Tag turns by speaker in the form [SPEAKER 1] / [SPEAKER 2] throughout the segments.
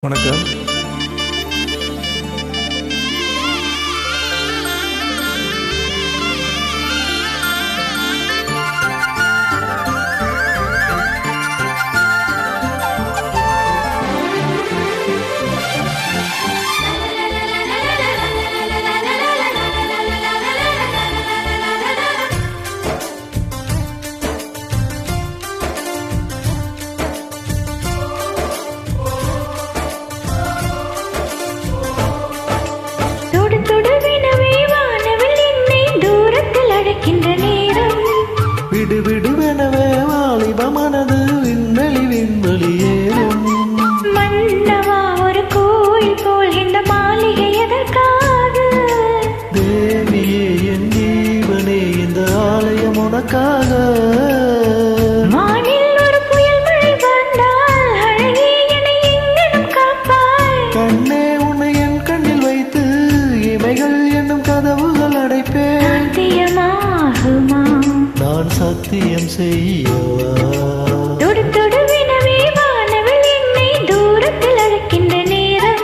[SPEAKER 1] வணக்கம். விடு விடுவெனவே வாலிப மனது விண்வெளி விண்வெளி ஏறும்.
[SPEAKER 2] மன்னவா ஒரு கோயில் போல் இந்த மாளிகை எதற்காக?
[SPEAKER 1] தேவியே என் ஜீவனே இந்த ஆலயம் உனக்காக.
[SPEAKER 2] வானில் ஒரு புயல் மழை வந்தால் அழகே என்னை எங்கனும் காப்பாய்.
[SPEAKER 1] கண்ணே உன்னை என் கண்ணில் வைத்து இமைகள் என்னும் கதவுகள் அடைப்பேன்.
[SPEAKER 2] சத்தியமாகுமா? நான்
[SPEAKER 1] சத்தியம் செய்யவா?
[SPEAKER 2] தொடு தொடு வினவே வானவில் என்னை தூரத்தில் அழைக்கின்ற நேரம்.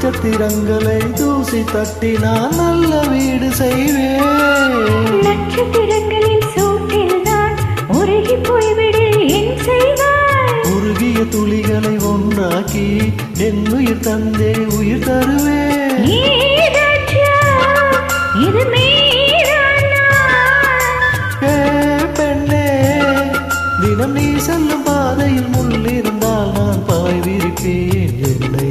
[SPEAKER 1] நட்சத்திரங்களை தூசி தட்டி நான் நல்ல வீடு செய்வேன்.
[SPEAKER 2] நட்சத்திரங்களின் சூட்டில் நான் உருகி போய்விடு என் செய்வாய்.
[SPEAKER 1] உருகிய துளிகளை ஒன்றாக்கி என் உயிர் தந்தே உயிர் தருவேன்.
[SPEAKER 2] இது
[SPEAKER 1] பெண்ணே, தினம் நீ செல்லும் பாதையில் முள் இருந்தால் நான் பாய் விரிப்பேன். என்னை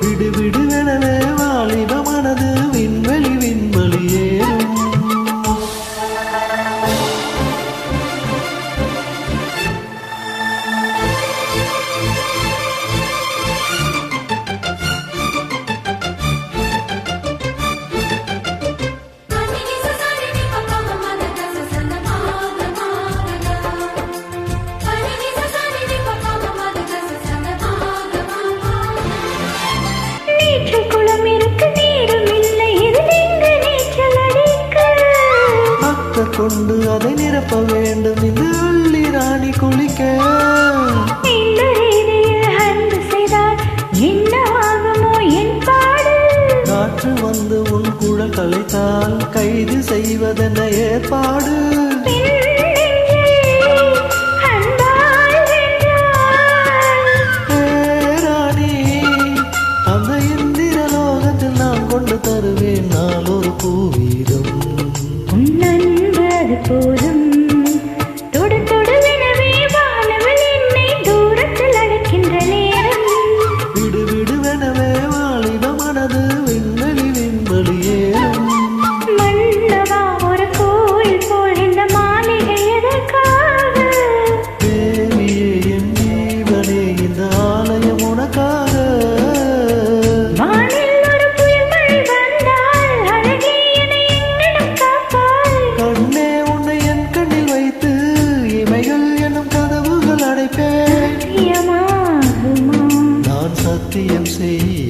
[SPEAKER 1] விடு விடுவெனவே வாலிப மனது விண்வெளி விண்வெளி ஏறும். கொண்டு அதை நிரப்ப வேண்டும் இந்த அள்ளி ராணி குளிக்க. காற்று வந்து உன் குழல் கலைத்தால் கைது செய்வதென்ன ஏற்பாடு? ராணி, அந்த இந்திர லோகத்தில் நான் கொண்டு தருவேன் நான் ஒரு பூவீதம்.
[SPEAKER 2] போதும் தொடு தொடு வினவே வானவள் என்னை தூரத்தில் அழைக்கின்ற நேரம்.
[SPEAKER 1] விடு விடுவெனவே வாலிப மனது விண்வெளி விண்வெளி ஏறும்.
[SPEAKER 2] மன்னவா ஒரு கோயில் போல் இந்த மாளிகை எதற்காக?
[SPEAKER 1] தேவியே என் ஜீவனே இந்த ஆலயம் உனக்காக.
[SPEAKER 2] வானில் ஒரு புயல் மழை வந்தால் அழகே என்னை எங்கனும் காப்பாய்.
[SPEAKER 1] கண்ணே உன்னை என் கண்ணில் வைத்து இமைகள் என்னும் கதவுகள் அடைப்பேன்.
[SPEAKER 2] சத்தியமாகுமா?
[SPEAKER 1] நான் சத்தியம் செய்ய